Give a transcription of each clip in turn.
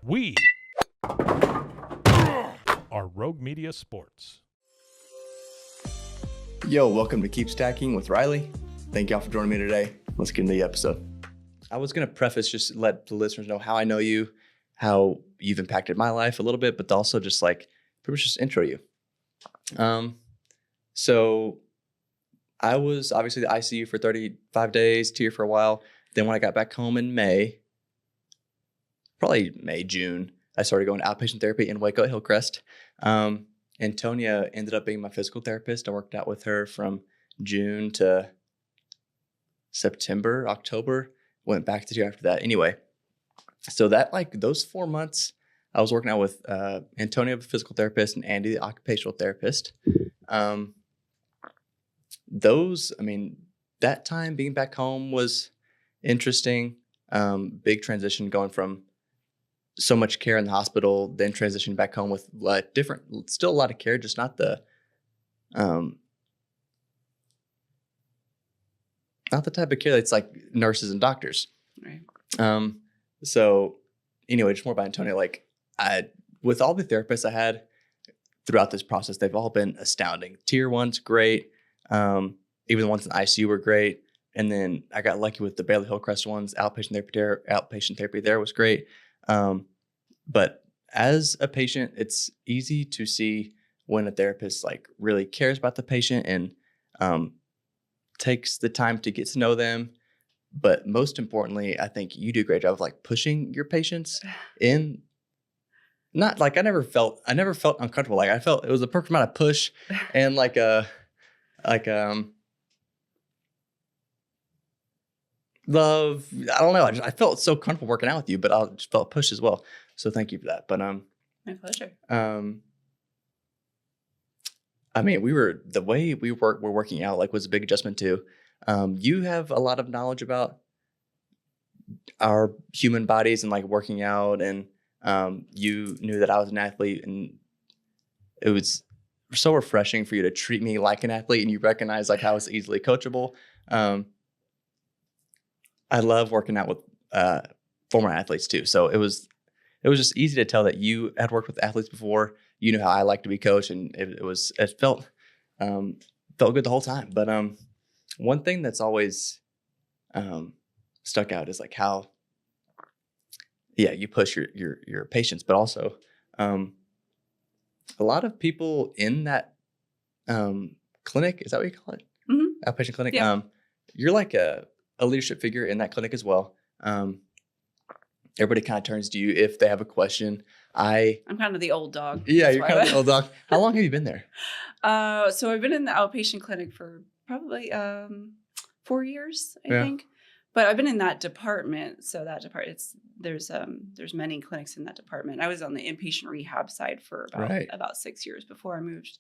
We are Rogue Media Sports. Yo, welcome to Keep Stacking with Riley. Thank y'all for joining me today. Let's get into the episode. I was going to preface, just let the listeners know how I know you, how you've impacted my life a little bit, but also just like pretty much just intro you. So I was obviously the ICU for 35 days, TIR for a while. Then when I got back home in May, June, I started going to outpatient therapy in Waco at Hillcrest. Antonia ended up being my physical therapist. I worked out with her from June to September, October. Went back to TIR after that. Anyway, so that those 4 months, I was working out with Antonia, the physical therapist, and Andy, the occupational therapist. That time being back home was interesting. Big transition going from so much care in the hospital, then transitioning back home with still a lot of care, just not the type of care that's like nurses and doctors. Right. So anyway, just more about Antonia. With all the therapists I had throughout this process, they've all been astounding. Tier 1's great. Even the ones in ICU were great. And then I got lucky with the Baylor Hillcrest ones. Outpatient therapy there was great. But as a patient, it's easy to see when a therapist really cares about the patient and takes the time to get to know them. But most importantly, I think you do a great job of pushing your patients in. Not I never felt uncomfortable. I felt it was the perfect amount of push and love. I don't know. I felt so comfortable working out with you, but I just felt pushed as well. So thank you for that. But My pleasure. The way we're working out was a big adjustment too. You have a lot of knowledge about our human bodies and working out, and you knew that I was an athlete, and it was so refreshing for you to treat me like an athlete, and you recognize how I was easily coachable. I love working out with former athletes too. So it was just easy to tell that you had worked with athletes before. You knew how I like to be coached, and it felt good the whole time. But one thing that's always stuck out is how you push your patients, but also a lot of people in that clinic, is that what you call it? Mm-hmm. Outpatient clinic. Yeah. You're a leadership figure in that clinic as well. Everybody kind of turns to you if they have a question. I'm kind of the old dog. Yeah, you're kind of the old dog. How long have you been there? So I've been in the outpatient clinic for probably 4 years, I think. But I've been in that department. So that department, there's many clinics in that department. I was on the inpatient rehab side for about 6 years before I moved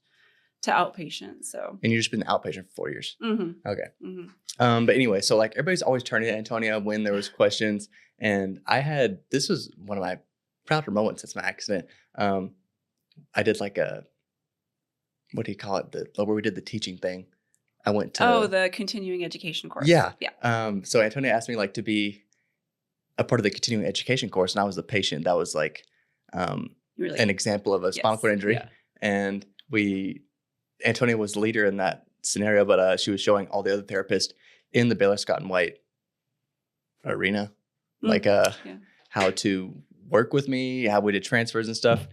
to outpatient. So. And you've just been outpatient for 4 years. Mm-hmm. Okay. Mm-hmm. But anyway, so everybody's always turning to Antonia when there was questions, and this was one of my prouder moments since my accident. I did what do you call it? Where we did the teaching thing. I went to the continuing education course. Yeah. Yeah. So Antonia asked me to be a part of the continuing education course, and I was the patient that was an example of a spinal cord injury. Yeah. And Antonia was the leader in that scenario, but she was showing all the other therapists in the Baylor Scott and White arena, how to work with me, how we did transfers and stuff.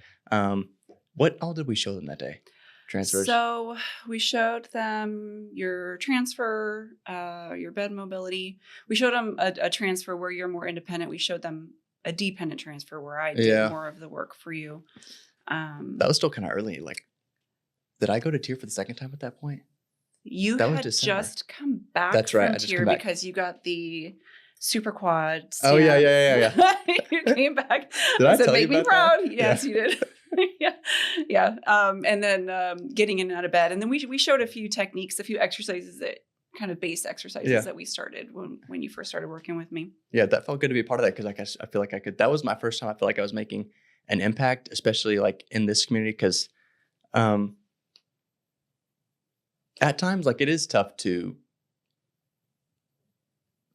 What all did we show them that day? Transfers. So we showed them your transfer, your bed mobility. We showed them a transfer where you're more independent. We showed them a dependent transfer where I did more of the work for you. That was still kind of early. Did I go to TIR for the second time at that point? You had just come back. That's right. From I just TIR come back because you got the super quad. Oh yeah. You came back. Did I tell make you me about proud. that? Yes, you did. Yeah. And then getting in and out of bed, and then we showed a few techniques, a few exercises that kind of base exercises that we started when you first started working with me. Yeah, that felt good to be a part of that because I feel like I could. That was my first time I feel like I was making an impact, especially in this community because. At times, it is tough to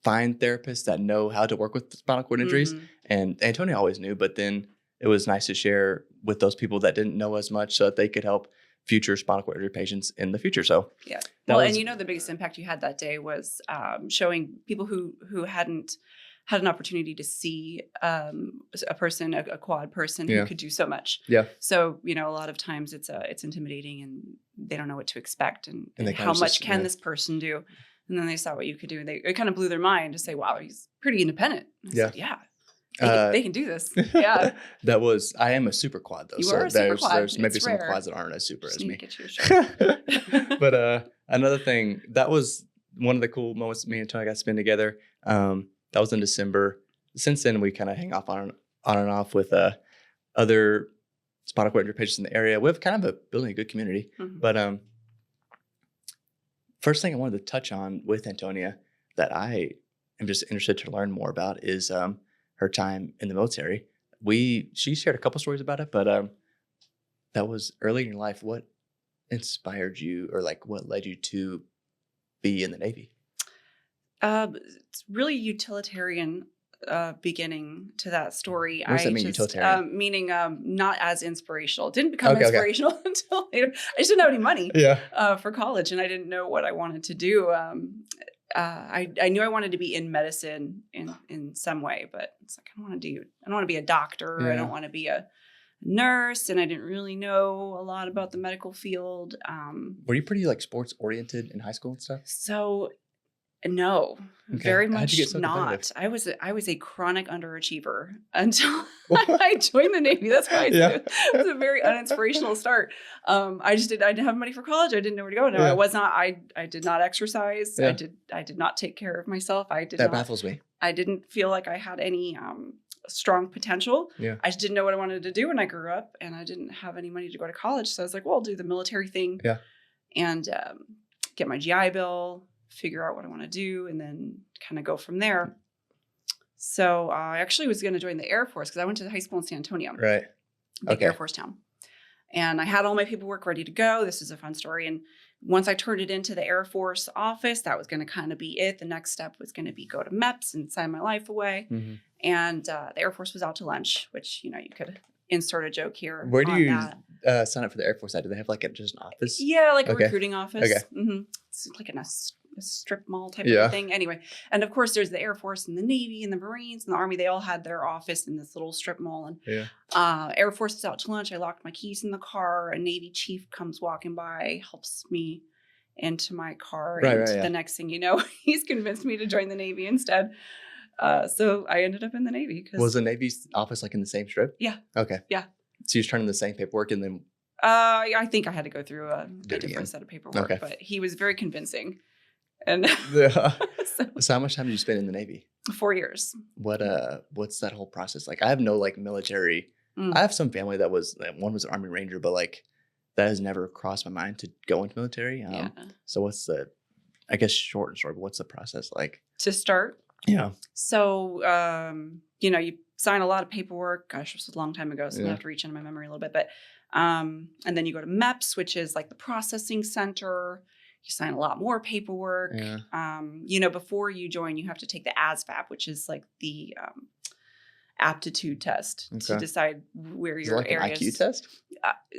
find therapists that know how to work with spinal cord injuries. Mm-hmm. And Antonia always knew, but then it was nice to share with those people that didn't know as much so that they could help future spinal cord injury patients in the future. So Yeah. that Well, was- and the biggest impact you had that day was showing people who hadn't had an opportunity to see a person, a quad person who Yeah. could do so much. Yeah. So, a lot of times it's intimidating and they don't know what to expect and they kinda how much just- can yeah. this person do. And then they saw what you could do and it kind of blew their mind to say, wow, he's pretty independent. And I said, yeah. They can do this. Yeah. I am a super quad though. You so are a super there's, quad. there's maybe It's some rare. quads that aren't as super Just as need me. to get you a shirt. But another thing, that was one of the cool moments me and Tony got to spend together. That was in December. Since then, we kind of hang off on and off with other spinal cord injury patients in the area. We have kind of building a good community. Mhm. But first thing I wanted to touch on with Antonia that I am just interested to learn more about is her time in the military. She shared a couple stories about it, but that was early in your life. What inspired you, or like what led you to be in the Navy? It's really utilitarian beginning to that story. What does that mean, utilitarian? Meaning not as inspirational. It didn't become Okay. inspirational until later. I just didn't have any money Yeah. for college, and I didn't know what I wanted to do. I knew I wanted to be in medicine in some way, but it's like I don't want to be a doctor. I Yeah. don't want to be a nurse, and I didn't really know a lot about the medical field. Were you pretty like sports oriented in high school and stuff? So no, Okay. very How'd much you get so not. competitive? I was a chronic underachiever until I joined the Navy. That's why Yeah. it was a very uninspirational start. I didn't have money for college. I didn't know where to go. No, Yeah. I did not exercise. Yeah. I did not take care of myself. That baffles me. I didn't feel like I had any strong potential. Yeah. I just didn't know what I wanted to do when I grew up, and I didn't have any money to go to college. So I was like, well, I'll do the military thing. Yeah. And get my GI Bill, figure out what I want to do, and then kind of go from there. So I actually was going to join the Air Force because I went to high school in San Antonio, Right. big Okay. Air Force town. And I had all my paperwork ready to go. This is a fun story. And once I turned it into the Air Force office, that was going to kind of be it. The next step was going to be go to MEPS and sign my life away. Mm-hmm. And the Air Force was out to lunch, which, you could insert a joke here. Where do on you that. sign up for the Air Force side? Do they have like just an office? Yeah, like a Okay. recruiting office. Okay. Mm-hmm. It's like in a strip mall type Yeah. of thing. Anyway, and of course, there's the Air Force and the Navy and the Marines and the Army. They all had their office in this little strip mall. And Yeah. Air Force is out to lunch. I locked my keys in the car. A Navy chief comes walking by, helps me into my car. Right, and right, yeah. the next thing you know, he's convinced me to join the Navy instead. So I ended up in the Navy. Was the Navy's office like in the same strip? Yeah. Okay. Yeah. So you was turning the same paperwork and then I think I had to go through a Do it again. different set of paperwork, Okay. but he was very convincing. And Yeah. so, So how much time did you spend in the Navy? 4 years. What's that whole process like? I have no like military. Mm. I have some family that was one was an Army Ranger, but like that has never crossed my mind to go into military. Yeah. So what's the, I guess short and short, but what's the process like? To start. Yeah. So, you sign a lot of paperwork. Gosh, this was a long time ago, so I Yeah. have to reach into my memory a little bit. But, and then you go to MEPS, which is like the processing center. You sign a lot more paperwork. Yeah. Before you join, you have to take the ASVAB, which is like the aptitude test to Okay. decide where Is it your like areas. an IQ test?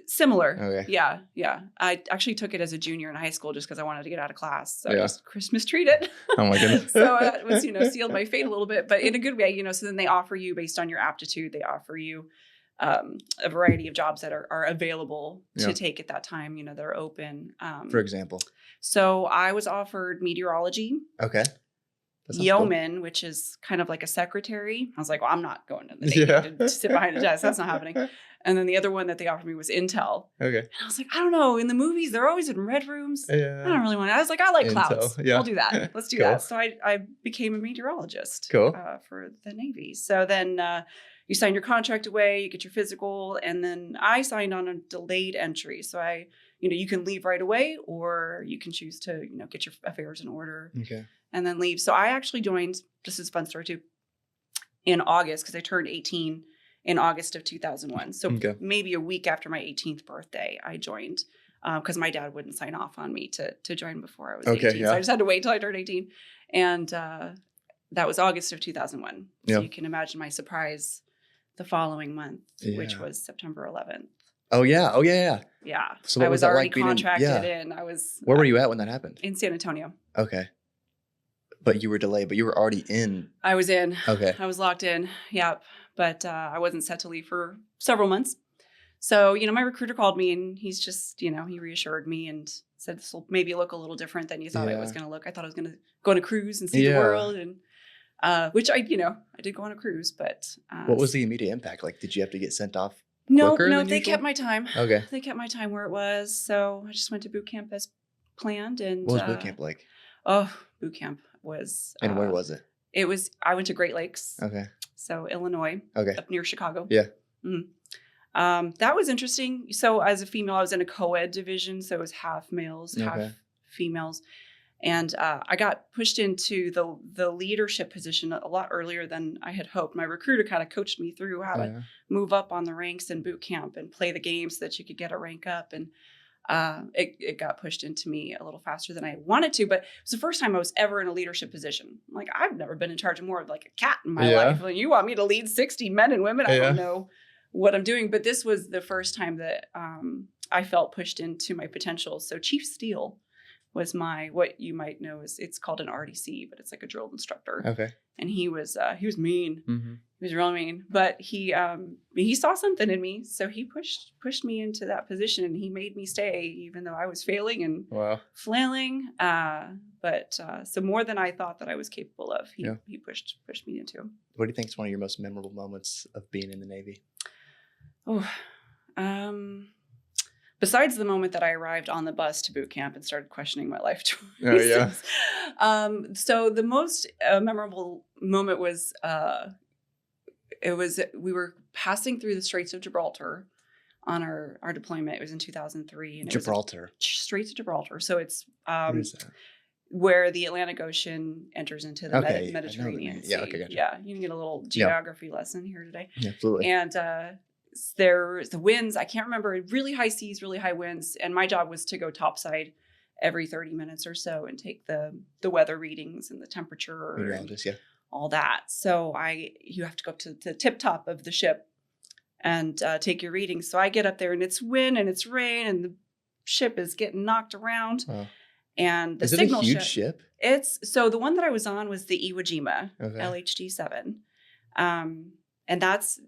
Similar. Okay. Yeah. Yeah. I actually took it as a junior in high school just because I wanted to get out of class. So I Yeah. just Christmas treated. Oh my goodness. So that was, sealed my fate a little bit, but in a good way, so then they offer you based on your aptitude, they offer you a variety of jobs that are available to Yeah. take at that time, that are open. For example. So I was offered meteorology, Okay. That sounds cool. yeoman, which is kind of like a secretary. I was like, well, I'm not going to the Navy Yeah. to sit behind a desk. That's not happening. And then the other one that they offered me was intel. Okay. And I was like, I don't know. In the movies, they're always in red rooms. I Yeah. don't really want to. I was like, I like Intel, clouds. yeah. I'll do that. Let's do Cool. that. So I became a meteorologist Cool. for the Navy. So then you sign your contract away, you get your physical, and then I signed on a delayed entry. So you can leave right away, or you can choose to, get your affairs in order Okay. and then leave. So I actually joined, this is a fun story too, in August because I turned 18 in August of 2001. So Okay. maybe a week after my 18th birthday, I joined because my dad wouldn't sign off on me to join before I was Okay, 18. yeah. So I just had to wait till I turned 18. And that was August of 2001. So Yeah. you can imagine my surprise the following month, which Yeah. was September 11th. Oh yeah. Oh yeah. Yeah. So what I was was that already like being in- contracted yeah. in. I was Where were you at when that happened? in San Antonio. Okay. But you were delayed, but you were already in. I was in. Okay. I was locked in. Yep. But I wasn't set to leave for several months. So, my recruiter called me and he's just, he reassured me and said, this will maybe look a little different than you thought it was Yeah. going to look. I thought I was going to go on a cruise and see the Yeah. world. And which I did go on a cruise, but. What was the immediate impact? Like, did you have to get sent off? No, quicker than they usual? kept my time. Okay. They kept my time where it was. So I just went to boot camp as planned. And What was boot camp like? Oh, boot camp was. And where was it? I went to Great Lakes. Okay. So Illinois, Okay. up near Chicago. Yeah. That was interesting. So as a female, I was in a co-ed division. So it was half males, Okay. half females. And I got pushed into the leadership position a lot earlier than I had hoped. My recruiter kind of coached me through how to Yeah. move up on the ranks in boot camp and play the games so that you could get a rank up. And it got pushed into me a little faster than I wanted to. But it was the first time I was ever in a leadership position. Like, I've never been in charge of more of like a cat in my Yeah. life. Like, you want me to lead 60 men and women? I Yeah. don't know what I'm doing. But this was the first time that I felt pushed into my potential. So Chief Steele was what you might know is, it's called an RDC, but it's like a drill instructor. Okay. And he was mean. Mm-hmm. He was real mean, but he saw something in me. So he pushed me into that position and he made me stay, even though I was failing and Wow. flailing. But so more than I thought that I was capable of, he pushed me into. What do you think is one of your most memorable moments of being in the Navy? Oh, besides the moment that I arrived on the bus to boot camp and started questioning my life choices. Oh, yeah. So the most memorable moment was, we were passing through the Straits of Gibraltar on our deployment. It was in 2003. And Gibraltar. It was Straits of Gibraltar. So it's What is that? where the Atlantic Ocean enters into the Okay, I know the Mediterranean name. Sea. Yeah, okay, gotcha. Yeah, you can get a little geography lesson here today. Yeah, absolutely. And there's the winds. I can't remember. Really high seas, really high winds. And my job was to go topside every 30 minutes or so and take the weather readings and the temperature and Meteorologist, yeah. all that. So you have to go up to the tip top of the ship and take your readings. So I get up there and it's wind and it's rain and the ship is getting knocked around. Wow. And the Is it signal a huge ship? So the one that I was on was the Iwo Jima Okay. LHD-7. And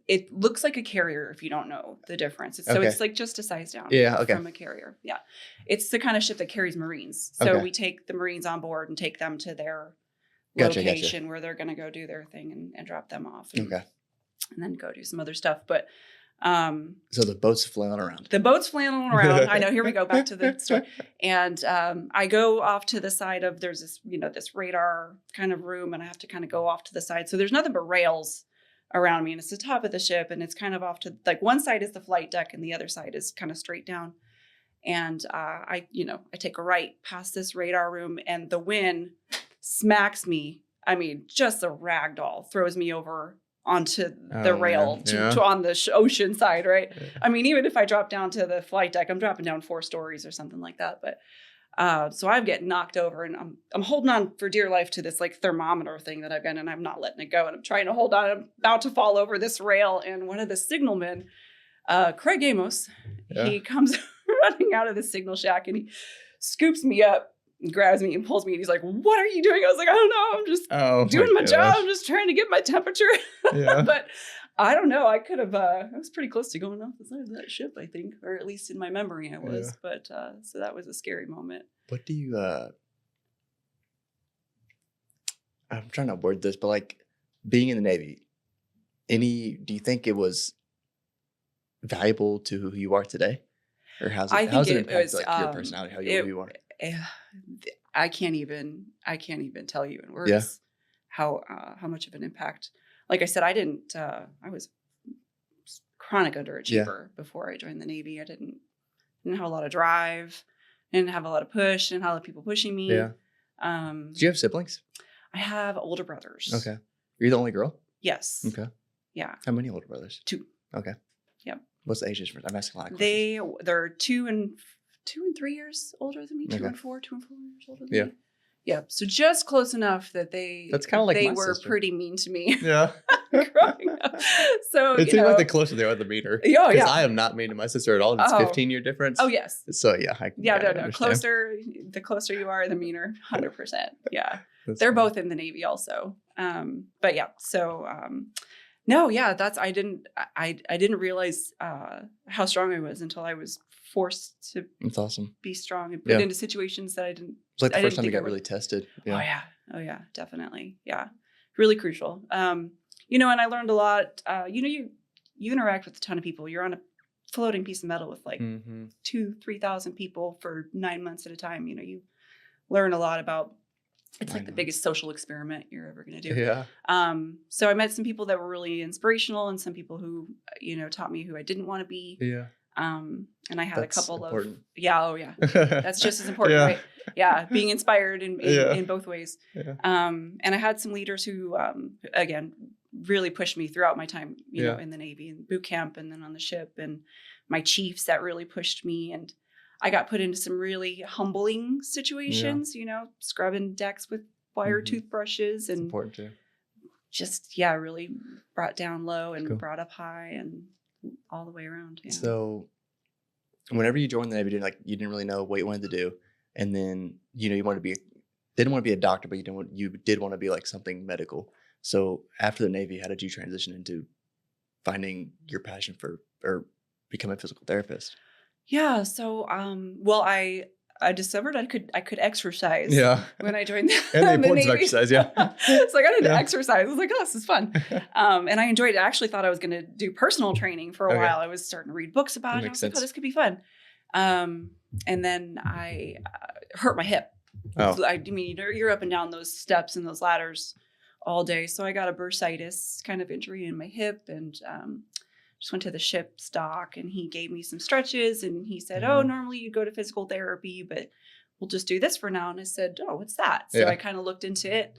it looks like a carrier if you don't know the difference. So Okay. it's like just a size down from a carrier. Yeah. It's the kind of ship that carries Marines. So Okay. we take the Marines on board and take them to their Gotcha. location where they're going to go do their thing and drop them off. And then go do some other stuff. But So the boat's flailing around. the boat's flailing around. I know. Here we go. Back to the story. And I go off to the side of, there's this, this radar kind of room, and I have to kind of go off to the side. So there's nothing but rails around me, and it's the top of the ship, and it's kind of off to, like, one side is the flight deck and the other side is kind of straight down. And I take a right past this radar room, and the wind smacks me. I mean, just a rag doll, throws me over onto the rail to on the ocean side, right? Yeah. I mean, even if I drop down to the flight deck, I'm dropping down 4 stories or something like that. But so I'm getting knocked over, and I'm holding on for dear life to this like thermometer thing that I've got, and I'm not letting it go. And I'm trying to hold on. I'm about to fall over this rail, and one of the signalmen, Craig Amos, he comes running out of the signal shack, and he scoops me up, and grabs me and pulls me, and he's like, "What are you doing?" I was like, "I don't know. I'm just doing my job. I'm just trying to get my temperature." Yeah. But I don't know. I could have. I was pretty close to going off the side of that ship, I think, or at least in my memory, I was. Yeah. But so that was a scary moment. What do you? I'm trying to word this, but like being in the Navy, do you think it was valuable to who you are today, or how's it impact like your personality, who you are? I can't even tell you in words how much of an impact. Like I said, I was chronic underachiever before I joined the Navy. I didn't have a lot of drive, didn't have a lot of push, didn't have a lot of people pushing me. Yeah. Do you have siblings? I have older brothers. Okay. You're the only girl? Yes. Okay. Yeah. How many older brothers? 2. Okay. Yep. What's the age difference? I'm asking a lot of questions. They're 2 and 3 years older than me. 2 and 4 years older than me. Yeah, so just close enough that That's kinda like they my were sister. pretty mean to me Yeah. growing up. So It you seems know, like the closer they are, the meaner. oh Because yeah, I am not mean to my sister at all. It's Oh. 15-year difference. oh yes, So yeah, I can yeah, kinda no, understand. the closer you are, the meaner, 100%. Yeah, That's they're funny. both in the Navy also. But yeah, so no, yeah, I didn't realize how strong I was until I was forced to That's awesome. be strong and put Yeah. into situations that I didn't. It's like the I first didn't time you think I got would. really tested. Yeah. Oh yeah, definitely. Yeah, really crucial. You know, and I learned a lot. You know, you interact with a ton of people. You're on a floating piece of metal with like Mm-hmm. 2,000-3,000 people for 9 months at a time. You know, you learn a lot about. It's like 9 the months. biggest social experiment you're ever going to do. Yeah. So I met some people that were really inspirational, and some people who taught me who I didn't want to be. Yeah. And I had That's a couple important. of that's just as important, Yeah. right? Yeah, being inspired Yeah. in both ways. Yeah. And I had some leaders who, again, really pushed me throughout my time, you know, Yeah. in the Navy and boot camp, and then on the ship, and my chiefs that really pushed me. And I got put into some really humbling situations, you know, scrubbing decks with wire Mhm. toothbrushes, It's and important too. just really brought down low and Cool. brought up high, and all the way around. Yeah. So whenever you joined the Navy, you didn't really know what you wanted to do, and then you wanted to be didn't want to be a doctor, but you did want to be like something medical. So after the Navy, how did you transition into finding your passion for or becoming a physical therapist? Yeah. So, well, I discovered I could exercise. Yeah. When I joined And the the importance of Navy. exercise, yeah. So I got into Yeah. exercise. I was like, oh, this is fun. And I enjoyed it. I actually thought I was going to do personal training for a Okay. while. I was starting to read books about That it. I makes was like, oh, sense. this could be fun. And then I hurt my hip. Oh. I mean, you're up and down those steps and those ladders all day. So I got a bursitis kind of injury in my hip, and just went to the ship's doc, and he gave me some stretches, and he said, oh, Mhm. normally you go to physical therapy, but we'll just do this for now. And I said, oh, what's that? So Yeah. I kind of looked into it.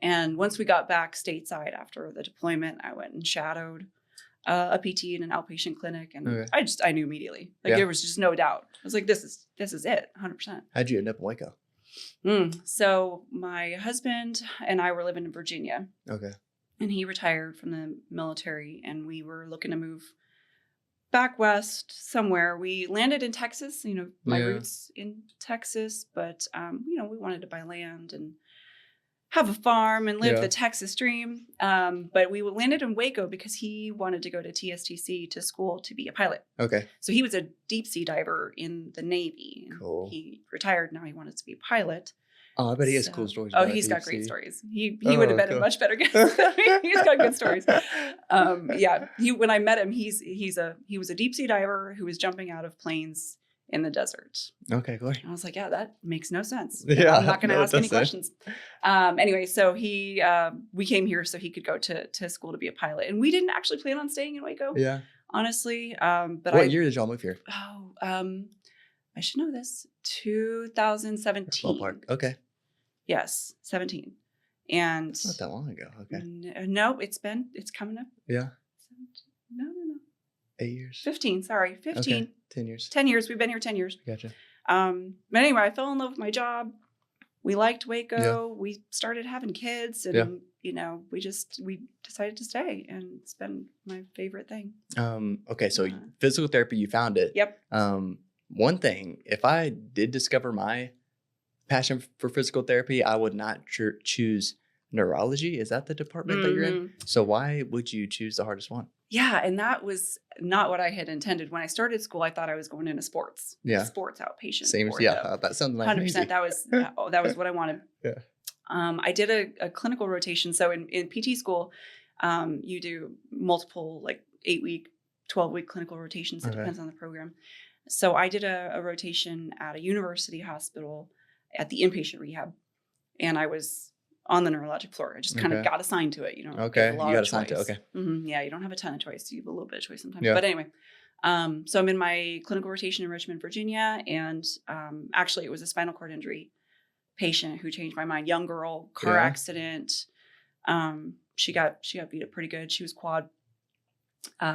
And once we got back stateside after the deployment, I went and shadowed a PT in an outpatient clinic. And Okay. I knew immediately. Like Yeah. there was just no doubt. I was like, this is it, 100%. How'd you end up in Waco? So my husband and I were living in Virginia, Okay. and he retired from the military, and we were looking to move back west somewhere. We landed in Texas, you know, my Yeah. roots in Texas, but you know, we wanted to buy land and have a farm and live Yeah. the Texas dream. But we landed in Waco because he wanted to go to TSTC to school to be a pilot. Okay. So he was a deep sea diver in the Navy. And Cool. He retired. Now he wanted to be a pilot. Oh, I bet he has So- cool stories. Oh, about he's got deep great sea. stories. He Oh, would have been cool. a much better guest. He's got good stories. Yeah. When I met him, he was a deep sea diver who was jumping out of planes in the desert. Okay, cool. And I was like, yeah, that makes no sense. Yeah, I'm not going to no, it ask any doesn't. questions. Anyway, so we came here so he could go to school to be a pilot, and we didn't actually plan on staying in Waco, Yeah. honestly. But What year did y'all move here? I should know this. 2017. Ballpark. Okay. Yes, 17. And Not that long ago. Okay. no, it's coming up. Yeah. 17. No. 8 years. 15, sorry. 15. Okay. 10 years. 10 years. We've been here 10 years. Gotcha. But anyway, I fell in love with my job. We liked Waco. We started having kids, and you know, we decided to stay, and it's been my favorite thing. Okay, so Yeah. physical therapy, you found it. Yep. One thing, if I did discover my passion for physical therapy, I would not choose neurology. Is that the department that you're in? Mhm. So why would you choose the hardest one? Yeah, and that was not what I had intended. When I started school, I thought I was going into sports. Yeah. Sports outpatient. Same. ortho. Yeah, that sounds like 100%. That was what I wanted. Yeah. I did a clinical rotation. So in PT school, you do multiple like 8-week, 12-week clinical rotations. It Okay. depends on the program. So I did a rotation at a university hospital at the inpatient rehab, and I was on the neurologic floor. I just kind of Okay. got assigned to it. You know. Okay, you got assigned to it, okay. Yeah, you don't have a ton of choice. You have a little bit of choice sometimes. Yeah. But anyway, so I'm in my clinical rotation in Richmond, Virginia, and actually it was a spinal cord injury patient who changed my mind. Young girl, car Yeah. accident. She got beat up pretty good. She was quad.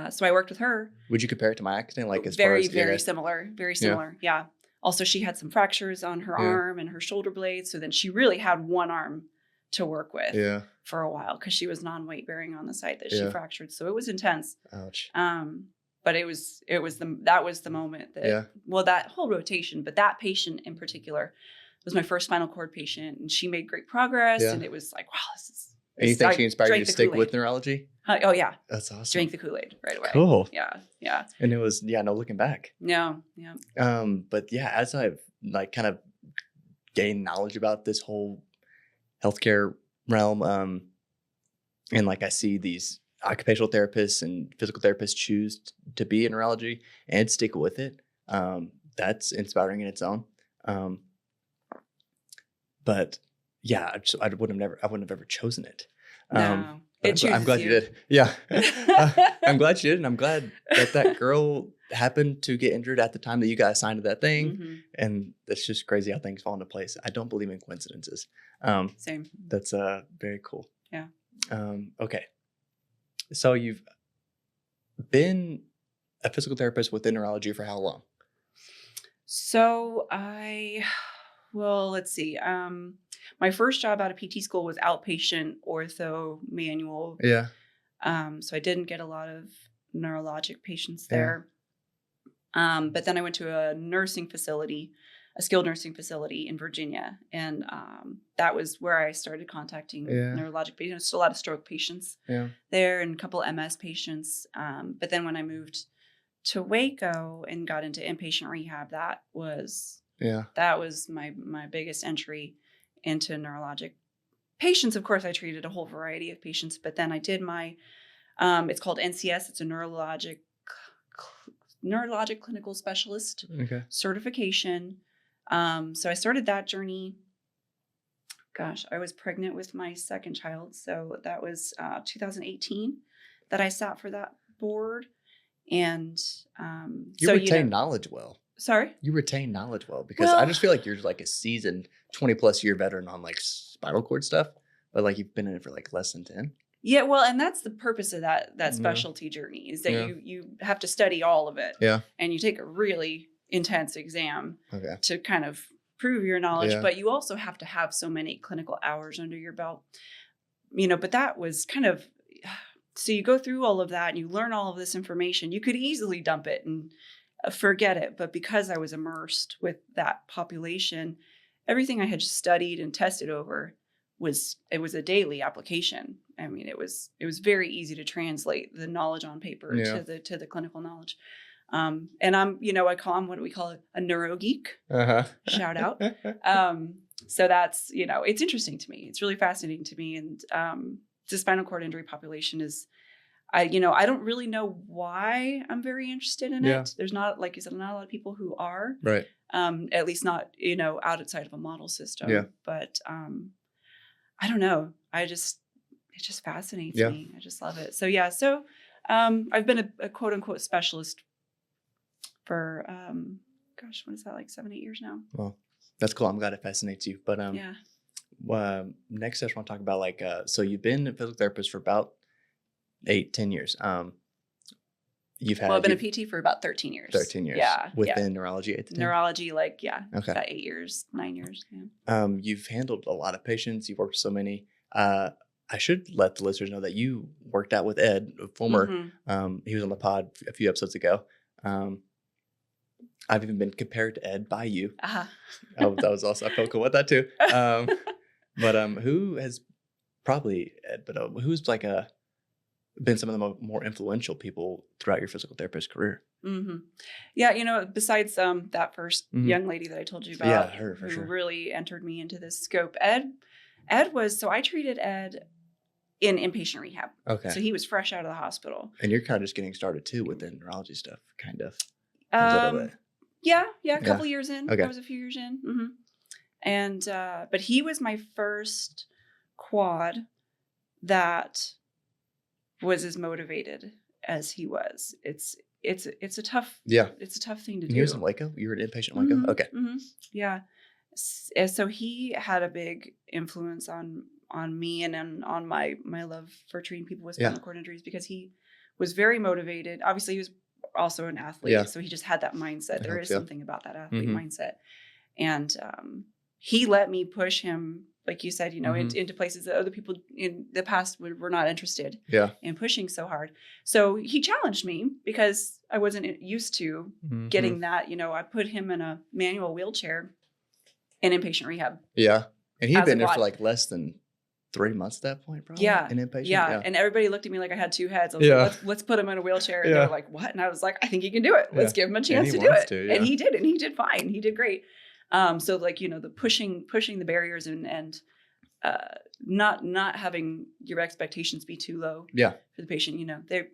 So I worked with her. Would you compare it to my accident? Like as Very, far as very similar. Very similar. Yeah. also she had some fractures on her arm and her shoulder blades. So then she really had one arm to work with for a while because she was non-weight bearing on the site that she fractured. So it was intense. Ouch. But that was the moment that, well, that whole rotation, but that patient in particular was my first spinal cord patient, and she made great progress. And it was like, wow, this is. And you think she inspired you to stick with neurology? Oh yeah. That's awesome. Drank the Kool-Aid right away. Cool. Yeah. And it was, no looking back. Yeah. But yeah, as I've like kind of gained knowledge about this whole healthcare realm, and like I see these occupational therapists and physical therapists choose to be in neurology and stick with it. That's inspiring in its own. But yeah, I wouldn't have ever chosen it. No, it chooses I'm glad you did. Yeah. I'm glad you did. And I'm glad that girl happened to get injured at the time that you got assigned to that thing. Mm-hmm. And that's just crazy how things fall into place. I don't believe in coincidences. Same. That's very cool. Yeah. Okay. So you've been a physical therapist within neurology for how long? So let's see. My first job out of PT school was outpatient ortho manual. Yeah. So I didn't get a lot of neurologic patients there. But then I went to a skilled nursing facility in Virginia. And that was where I started contacting neurologic patients. A lot of stroke patients there and a couple MS patients. But then when I moved to Waco and got into inpatient rehab, that was my biggest entry into neurologic patients. Of course, I treated a whole variety of patients, but then I did my, it's called NCS. It's a neurologic clinical specialist certification. So I started that journey. Gosh, I was pregnant with my second child. So that was 2018 that I sat for that board. And you retain knowledge well. Sorry? You retain knowledge well because I just feel like you're like a seasoned 20 plus year veteran on like spinal cord stuff, but like you've been in it for like less than 10. Yeah, well, and that's the purpose of that specialty journey is that you have to study all of it. Yeah. And you take a really intense exam to kind of prove your knowledge, but you also have to have so many clinical hours under your belt. But that was kind of, so you go through all of that and you learn all of this information. You could easily dump it and forget it. But because I was immersed with that population, everything I had studied and tested over was a daily application. I mean, it was very easy to translate the knowledge on paper to the clinical knowledge. And I'm, I'm what we call a neuro geek. Shout out. So that's, it's interesting to me. It's really fascinating to me. And the spinal cord injury population is, I don't really know why I'm very interested in it. There's not, like you said, not a lot of people who are. Right. At least not, outside of a model system. Yeah. But I don't know. It just fascinates me. I just love it. So I've been a quote unquote specialist for what is that, like 7-8 years now? Well, that's cool. I'm glad it fascinates you. But next I just want to talk about like so you've been a physical therapist for about 8-10 years. I've been a PT for about 13 years. 13 years. Yeah. Within neurology, 8 to 10? Neurology, about 8 years, 9 years. Yeah. You've handled a lot of patients. You've worked with so many. I should let the listeners know that you worked out with Ed, a former. He was on the pod a few episodes ago. I've even been compared to Ed by you. That was also, I felt cool with that too. But who has probably Ed, but who's like been some of the more influential people throughout your physical therapist career? Yeah, besides that first young lady that I told you about, her for sure, really entered me into this scope. Ed was, so I treated Ed in inpatient rehab. Okay. So he was fresh out of the hospital. And you're kind of just getting started too with the neurology stuff, kind of. A little bit. Yeah, a couple years in. Okay. I was a few years in. And but he was my first quad that was as motivated as he was. It's a tough it's a tough thing to do. He was in Waco? You were an inpatient in Waco? Okay. Yeah. So he had a big influence on me and on my love for treating people with spinal cord injuries, because he was very motivated. Obviously, he was also an athlete. Yeah. So he just had that mindset. It There helps, is yeah. something about that athlete Mhm. mindset. And he let me push him, like you said, Mhm. into places that other people in the past were not interested Yeah. in pushing so hard. So he challenged me because I wasn't used to Mhm. getting that. I put him in a manual wheelchair in inpatient rehab. Yeah. And he'd As a been there for quad. like less than 3 months at that point, probably. Yeah. An inpatient. Yeah. And everybody looked at me like I had two heads. I was Yeah. like, let's put him in a wheelchair. And they Yeah. were like, what? And I was like, I think he can do it. Let's Yeah. give him a And chance he to do wants it. to, yeah. And he did. And he did fine. He did great. So like, the pushing the barriers and not having your expectations be too low Yeah. for the patient. They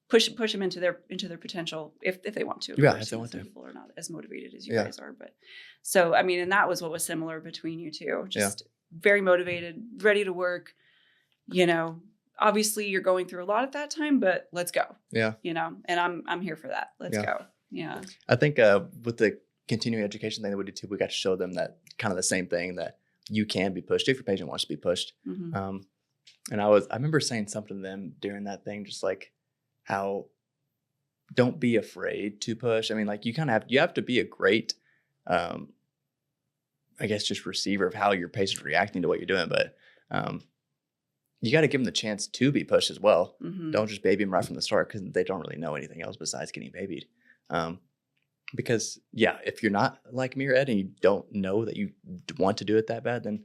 push them into their potential if they want to. Of Yeah, course. if they want Some to. people are not as motivated as you Yeah. guys are, but so I mean, and that was what was similar between you two. Just very motivated, ready to work. Obviously you're going through a lot at that time, but let's go. Yeah. And I'm here for that. Let's Yeah. go. Yeah. I think with the continuing education thing that we did too, we got to show them that kind of the same thing, that you can be pushed if your patient wants to be pushed. Mm-hmm. And I remember saying something to them during that thing, just like how don't be afraid to push. I mean, like you have to be a great, I guess, just receiver of how your patient's reacting to what you're doing. But you got to give them the chance to be pushed as well. Mm-hmm. Don't just baby them right from the start because they don't really know anything else besides getting babied. Because if you're not like me or Ed and you don't know that you want to do it that bad, then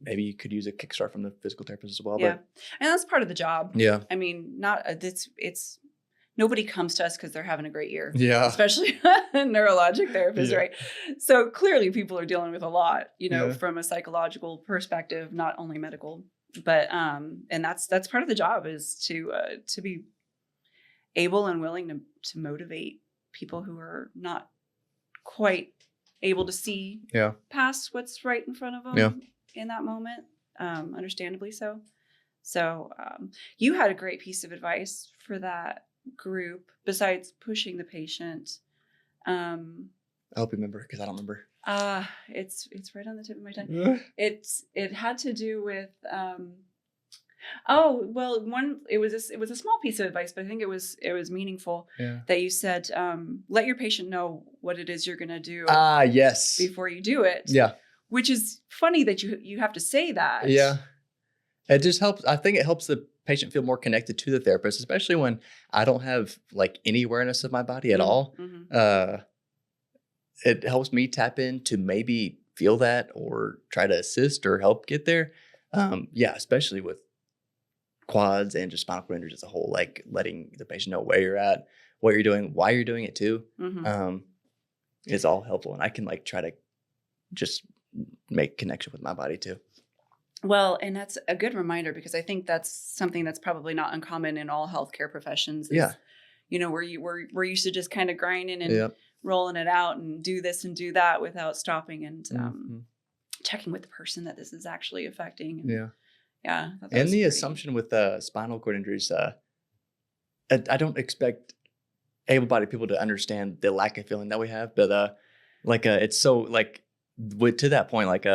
maybe you could use a kickstart from the physical therapist as well. Yeah. But And that's part of the job. yeah. I mean, it's nobody comes to us because they're having a great year. Yeah. Especially neurologic therapists, Yeah. right? So clearly people are dealing with a lot, Yeah. from a psychological perspective, not only medical, but and that's part of the job is to be able and willing to motivate people who are not quite able to see Yeah. past what's right in front of them in that moment, understandably so. So you had a great piece of advice for that group besides pushing the patient. I hope you remember because I don't remember. It's right on the tip of my tongue. It had to do with it was a small piece of advice, but I think it was meaningful that you said let your patient know what it is you're going to do Yes. before you do it. Yeah. Which is funny that you have to say that. Yeah. It just helps. I think it helps the patient feel more connected to the therapist, especially when I don't have like any awareness of my body at all. Mm-hmm. It helps me tap in to maybe feel that or try to assist or help get there. Especially with quads and just spinal cord injuries as a whole, like letting the patient know where you're at, what you're doing, why you're doing it too, is all helpful. And I can like try to just make connection with my body too. Well, and that's a good reminder because I think that's something that's probably not uncommon in all healthcare professions. Is, we're used to just kind of grinding and rolling it out and do this and do that without stopping and checking with the person that this is actually affecting. And, And the assumption with spinal cord injuries, I don't expect able-bodied people to understand the lack of feeling that we have, but it's so like to that point, like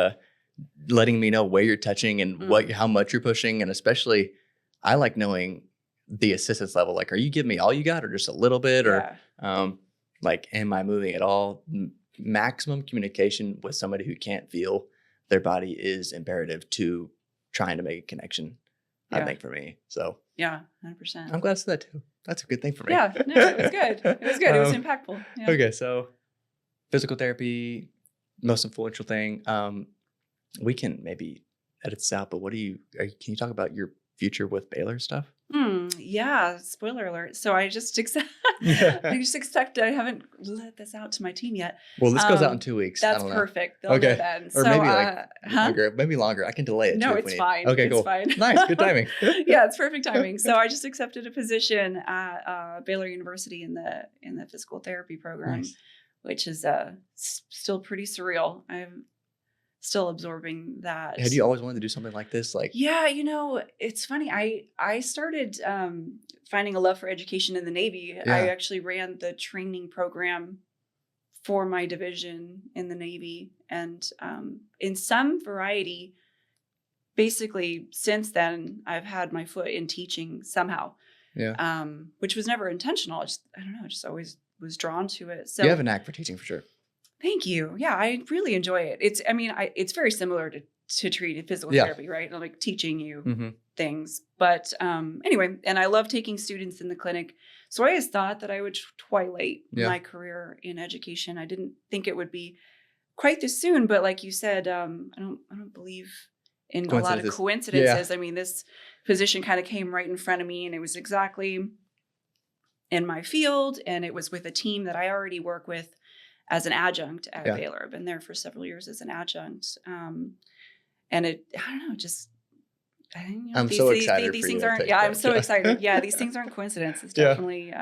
letting me know where you're touching and how much you're pushing, and especially I like knowing the assistance level. Like, are you giving me all you got, or just a little bit, or like, am I moving at all? Maximum communication with somebody who can't feel their body is imperative to trying to make a connection. I think for me, so 100%. I'm glad I said that too. That's a good thing for me. Yeah, no, it was good. It was good. It was impactful. Yeah. Okay, so physical therapy, most influential thing. We can maybe edit this out, but can you talk about your future with Baylor stuff? Yeah. Spoiler alert. So I just accept. I haven't let this out to my team yet. Well, this goes out in 2 weeks. That's perfect. They'll know then. Or so, longer. Maybe longer. I can delay it. No, too it's fine. Okay, it's cool. Fine. Nice. Good timing. Yeah, it's perfect timing. So I just accepted a position at Baylor University in the physical therapy program, which is still pretty surreal. I'm still absorbing that. Had you always wanted to do something like this? Yeah, it's funny. I started finding a love for education in the Navy. Yeah. I actually ran the training program for my division in the Navy, and in some variety, basically since then, I've had my foot in teaching somehow. Yeah. Which was never intentional. I don't know, just always was drawn to it. So You have a knack for teaching for sure. thank you. Yeah, I really enjoy it. It's very similar to treated physical Yeah. therapy, right? Like teaching you Mm-hmm. things. But anyway, and I love taking students in the clinic. So I always thought that I would twilight my career in education. I didn't think it would be quite this soon, but like you said, I don't believe in a lot of coincidences. I mean, this position kind of came right in front of me, and it was exactly in my field, and it was with a team that I already work with as an adjunct at Baylor. I've been there for several years as an adjunct. And I don't know, just I think I'm so excited. These for things you aren't. Yeah, I'm so excited. Yeah, these things aren't coincidences. Definitely,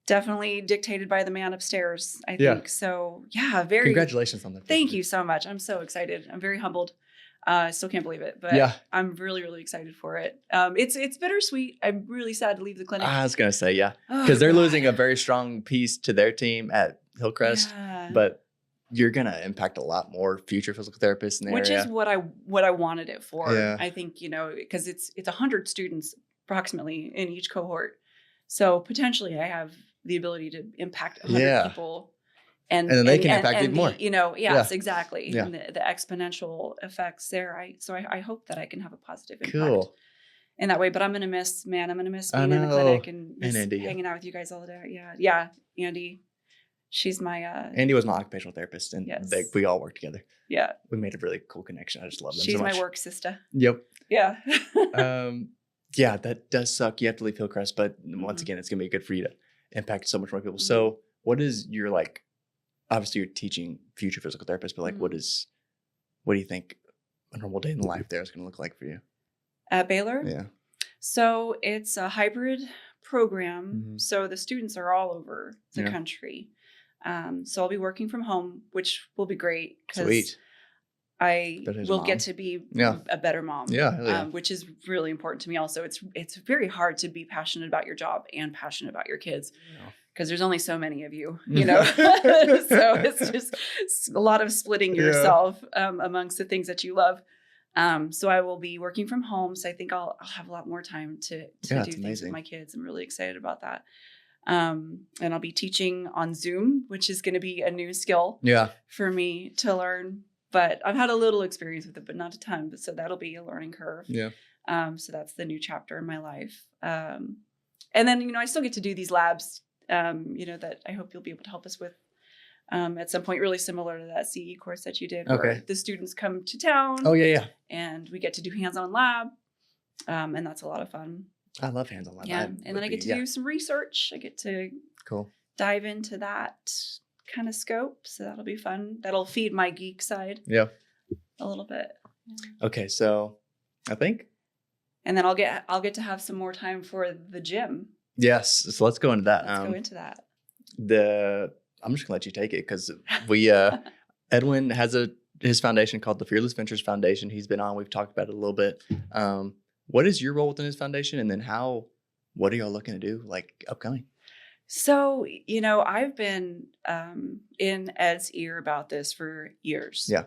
definitely dictated by the man upstairs. I think so. Yeah, very. Congratulations on that. Thank you so much. I'm so excited. I'm very humbled. I still can't believe it, but I'm really, really excited for it. It's bittersweet. I'm really sad to leave the clinic. I was gonna say because they're losing a very strong piece to their team at Hillcrest, but you're gonna impact a lot more future physical therapists in the which area. is what I wanted it for. I think because it's 100 students approximately in each cohort, so potentially I have the ability to impact 100 people, and then they can impact even more. Yes, exactly. And the exponential effects there. I hope that I can have a positive impact in that way. But I'm gonna miss being in the clinic and Andy, hanging out with you guys all the day. Yeah, Andy. She's my Andy was my occupational therapist, and we all worked together. Yeah, we made a really cool connection. I just love them. She's so much. My work sister. Yep. Yeah. That does suck. You have to leave Hillcrest, but once again, it's gonna be good for you to impact so much more people. So, what is your obviously, you're teaching future physical therapists, but what do you think a normal day in the life there is gonna look like for you at Baylor? Yeah. So it's a hybrid program. So the students are all over the country. So I'll be working from home, which will be great because I will get to be a better mom. Which is really important to me. Also, it's very hard to be passionate about your job and passionate about your kids because there's only so many of you, so it's just a lot of splitting yourself amongst the things that you love. So I will be working from home. So I think I'll have a lot more time to do things with my kids. I'm really excited about that. And I'll be teaching on Zoom, which is going to be a new skill for me to learn. But I've had a little experience with it, but not a ton. So that'll be a learning curve. Yeah. So that's the new chapter in my life. And then, I still get to do these labs, that I hope you'll be able to help us with at some point, really similar to that CE course that you did, where the students come to town. Oh, yeah. And we get to do hands-on lab. And that's a lot of fun. I love hands-on lab. Yeah. And then I get to do some research. I get to dive into that kind of scope. So that'll be fun. That'll feed my geek side. Yeah. A little bit. Okay. So I think. And then I'll get to have some more time for the gym. Yes. So let's go into that. Let's go into that. I'm just gonna let you take it because we Edwin has his foundation called the Fearless Ventures Foundation. He's been on. We've talked about it a little bit. What is your role within his foundation, and then what are y'all looking to do upcoming? So I've been in Ed's ear about this for years. Yeah.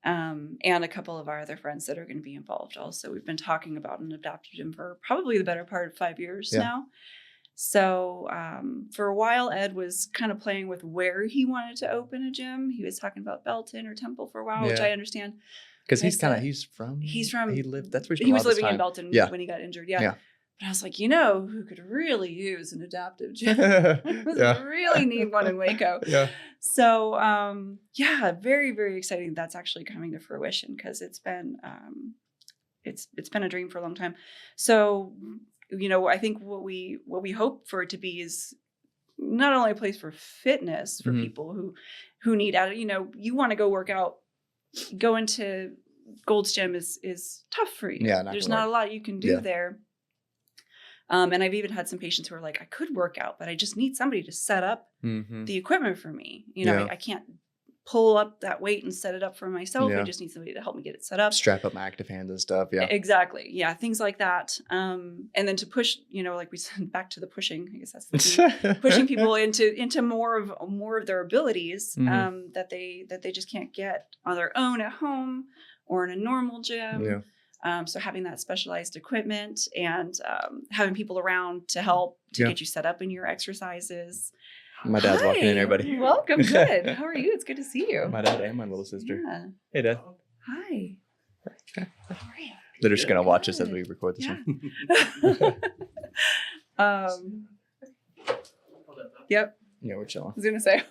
And a couple of our other friends that are going to be involved also. We've been talking about an adaptive gym for probably the better part of 5 years now. So for a while, Ed was kind of playing with where he wanted to open a gym. He was talking about Belton or Temple for a while, which I understand. Because he was living in Belton when he got injured. Yeah. But I was like, who could really use an adaptive gym? Really need one in Waco. Yeah. So very, very exciting. That's actually coming to fruition because it's been a dream for a long time. So I think what we hope for it to be is not only a place for fitness for people who need out. You want to go work out, go into Gold's Gym is tough for you. Yeah, there's not a lot you can do there. And I've even had some patients who are like, I could work out, but I just need somebody to set up the equipment for me. I can't pull up that weight and set it up for myself. I just need somebody to help me get it set up. Strap up my active hands and stuff. Yeah, exactly. Yeah, things like that. And then to push, like we said, back to the pushing. I guess that's the key. Pushing people into more of their abilities that they just can't get on their own at home or in a normal gym. So having that specialized equipment and having people around to help to get you set up in your exercises. My dad's walking in, Hi. everybody. Welcome. Good. How are you? It's good to see you. My dad and my little sister. Yeah. Hey, Dad. Hi. How are you? They're just gonna watch us as Good. we record this Yeah. one. Yep. Yeah, we're chilling. I was gonna say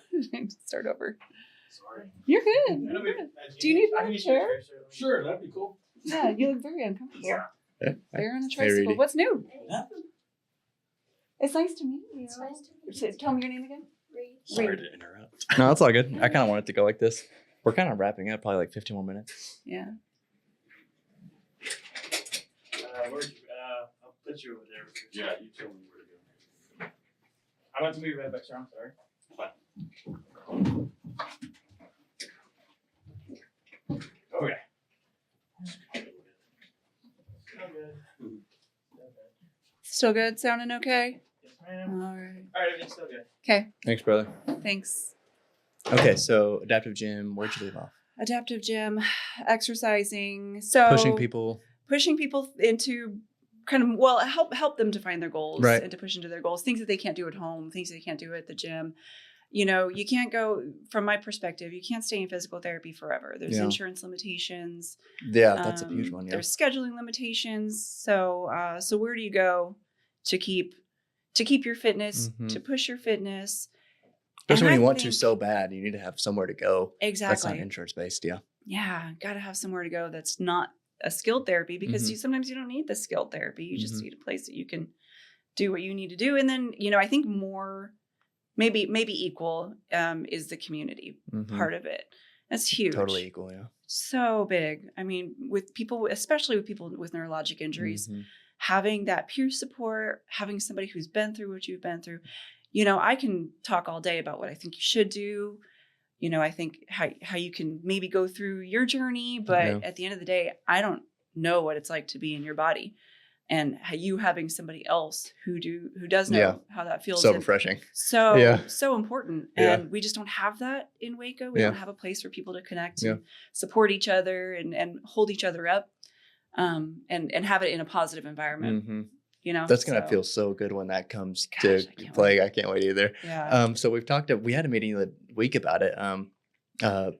start over. Sorry. You're good. You're good. Do you need a chair? Sure, that'd be cool. Yeah, you look very uncomfortable. Yeah. They're on a Hey, tricycle. Rudy. What's new? Nothing. It's nice to meet you. It's nice to meet So, you. tell me your name again. Sorry to interrupt. No, that's all good. I kind of want it to go like this. We're kind of wrapping up, probably like 15 more minutes. Yeah. Where'd you, I'll put you over there. Yeah, you tell me where to go. I went to move right back there. I'm sorry. Okay. Still good? Sounding okay? Yes, ma'am. All right. All right, everything's still good. Okay. Thanks, brother. Thanks. Okay, so adaptive gym, where'd you leave off? Adaptive gym, exercising. So Pushing people. into kind of help them to find their goals Right. and to push into their goals. Things that they can't do at home, things they can't do at the gym. You know, you can't go, from my perspective, you can't stay in physical therapy forever. There's Yeah. insurance limitations. Yeah, that's a huge one. Yeah. There's scheduling limitations. So so where do you go to keep your fitness, Mhm. to push your fitness? Especially when And you I want to think- so bad, you need to have somewhere to go. That's not Exactly. insurance based. Yeah. Yeah, got to have somewhere to go that's not a skilled therapy because Mhm. you sometimes you don't need the skilled therapy. You just Mhm. need a place that you can do what you need to do. And then, you know, I think more, maybe equal is the community Mhm. part of it. That's huge. Totally equal. Yeah. So big. I mean, with people, especially with people with neurologic injuries, Mhm. having that peer support, having somebody who's been through what you've been through. You know, I can talk all day about what I think you should do. You know, I think how you can maybe go through your journey, but Yeah. at the end of the day, I don't know what it's like to be in your body. And how you having somebody else who does know Yeah. how that feels. So and refreshing. so Yeah. so important. Yeah. And we just don't have that in Waco. We Yeah. don't have a place for people to connect Yeah. and support each other and hold each other up. And have it in a positive environment. hmm You know, That's gonna So, feel so good when that comes Gosh, to I can't play. wait. I can't wait either. Yeah. So we had a meeting the week about it.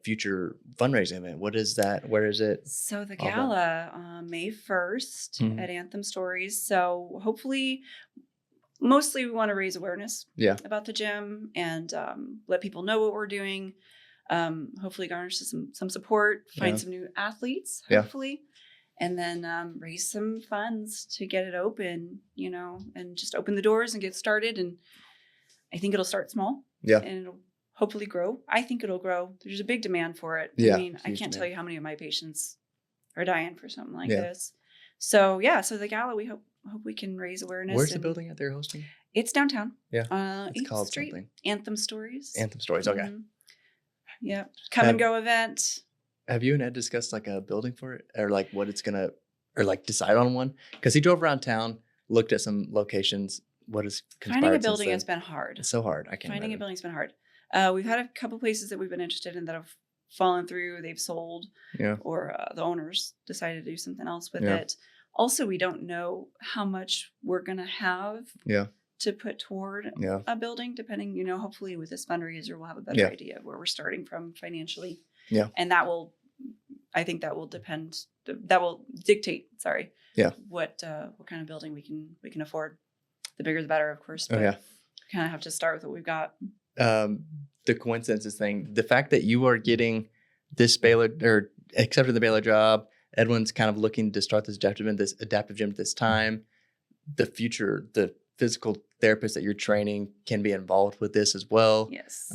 Future fundraising event. What is that? Where is it? So the all about- gala May 1st Mhm. at Anthem Stories. So hopefully, mostly we want to raise awareness Yeah. about the gym and let people know what we're doing. Hopefully garnish some support, find Yeah. some new athletes, Yeah. hopefully. And then raise some funds to get it open, you know, and just open the doors and get started. And I think it'll start small. Yeah. And it'll hopefully grow. I think it'll grow. There's a big demand for it. Yeah, I mean, I huge can't tell demand. you how many of my patients are dying for something like Yeah. this. So yeah, so the gala, we hope we can raise awareness. Where's the and building that they're hosting? It's downtown. Yeah. It's 8th called Street, something. Anthem Stories. Anthem Stories. Okay. Mhm. Yep. Come and Have- go event. Have you and Ed discussed like a building for it, or like what it's gonna, or like decide on one? Because he drove around town, looked at some locations. What is Finding a building has been hard. It's so hard. I can't. Finding a imagine. building's been hard. We've had a couple places that we've been interested in that have fallen through. They've sold, Yeah. or the owners decided to do something else with Yeah. it. Also, we don't know how much we're gonna have Yeah. to put toward Yeah. a building, depending. You know, hopefully with this fundraiser, we'll have a better Yeah. idea of where we're starting from financially. Yeah. And that will, I think that will depend. That will dictate. Sorry. Yeah. What kind of building we can afford? The bigger, the better, of course. Oh, But yeah. we kind of have to start with what we've got. The coincidences thing, the fact that you are getting this Baylor or accepted the Baylor job, Edwin's kind of looking to start this adaptive gym at this time. The future, the physical therapist that you're training can be involved with this as well. Yes.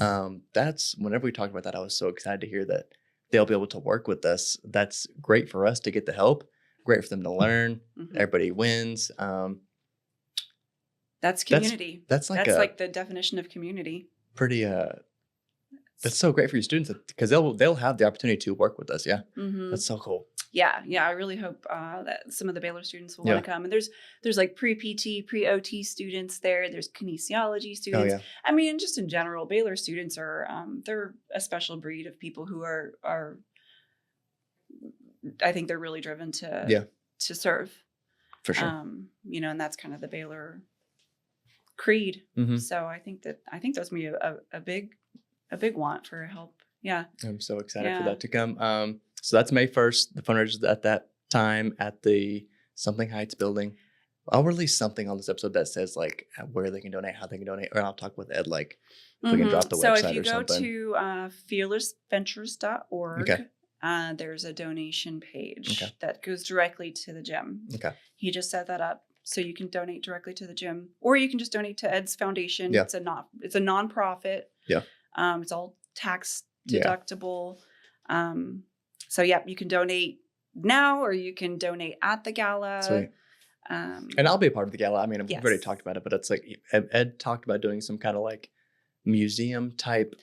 That's whenever we talked about that, I was so excited to hear that they'll be able to work with us. That's great for us to get the help. Great for them to learn. Mhm. Everybody wins. That's community. That's like That's a like the definition of community. pretty. That's so great for your students because they'll have the opportunity to work with us. Yeah, Mhm. that's so cool. Yeah. I really hope that some of the Baylor students will Yeah. want to come. And there's like pre-PT, pre-OT students there. There's kinesiology Oh students. yeah, I mean, just in general, Baylor students are they're a special breed of people who are I think they're really driven to Yeah. to serve. For sure. And that's kind of the Baylor creed. Mhm. So I think that's gonna be a big want for help. Yeah. I'm so excited for Yeah. that to come. So that's May 1st. The fundraiser is at that time at the Something Heights building. I'll release something on this episode that says like where they can donate, how they can donate, or I'll talk with Ed like if we can drop the So website if you or go something. to fearlessventures.org, Okay. There's a donation page Okay. that goes directly to the gym. Okay. He just set that up so you can donate directly to the gym, or you can just donate to Ed's foundation. Yeah. It's a nonprofit. Yeah. It's all tax Yeah. deductible. So you can donate now, or you can donate at the gala. Sweet. And I'll be a part of the gala. I mean, we've already Yes. talked about it, but it's like Ed talked about doing some kind of like museum type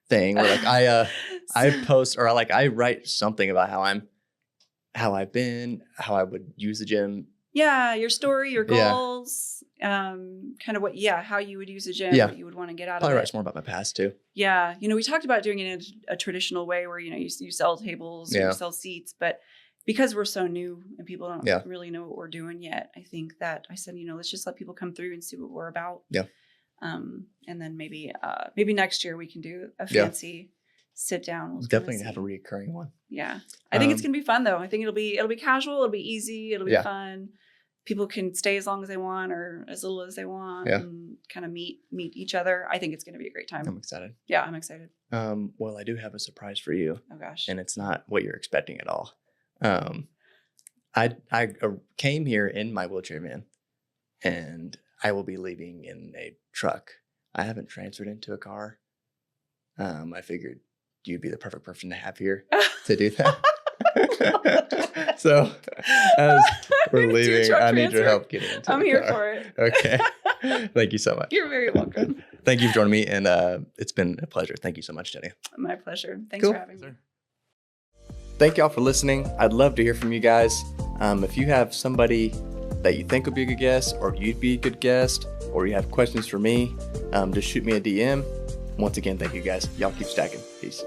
thing where like I post or like I write something about how I've been, how I would use the gym. Yeah, your story, your Yeah. goals, kind of how you would use a gym, Yeah. what you would want to get out Probably of write it. some more about my past too. Yeah, we talked about doing it in a traditional way where you sell tables, or Yeah. you sell seats, but because we're so new and people don't Yeah. really know what we're doing yet, I think that I said, let's just let people come through and see what we're about. Yeah. And then maybe next year we can do a Yeah. fancy sit down. We'll Definitely kinda gonna have a see. reoccurring one. Yeah. I think it's Um, gonna be fun though. I think it'll be casual, it'll be easy, it'll be Yeah. fun. People can stay as long as they want or as little as they want Yeah. and kind of meet each other. I think it's gonna be a great time. I'm excited. Yeah, I'm excited. Well, I do have a surprise for you, Oh gosh. and it's not what you're expecting at all. I came here in my wheelchair van, and I will be leaving in a truck. I haven't transferred into a car. I figured you'd be the perfect person to have here to do that. So as we're Do a leaving, truck I need your transfer? help getting into I'm the here car. for it. Okay. Thank you so much. You're very welcome. Thank you for joining me, and it's been a pleasure. Thank you so much, Jenny. My pleasure. Thanks Cool. for having me. Thank y'all for listening. I'd love to hear from you guys. If you have somebody that you think would be a good guest, or you'd be a good guest, or you have questions for me, just shoot me a DM. Once again, thank you guys. Y'all keep stacking. Peace.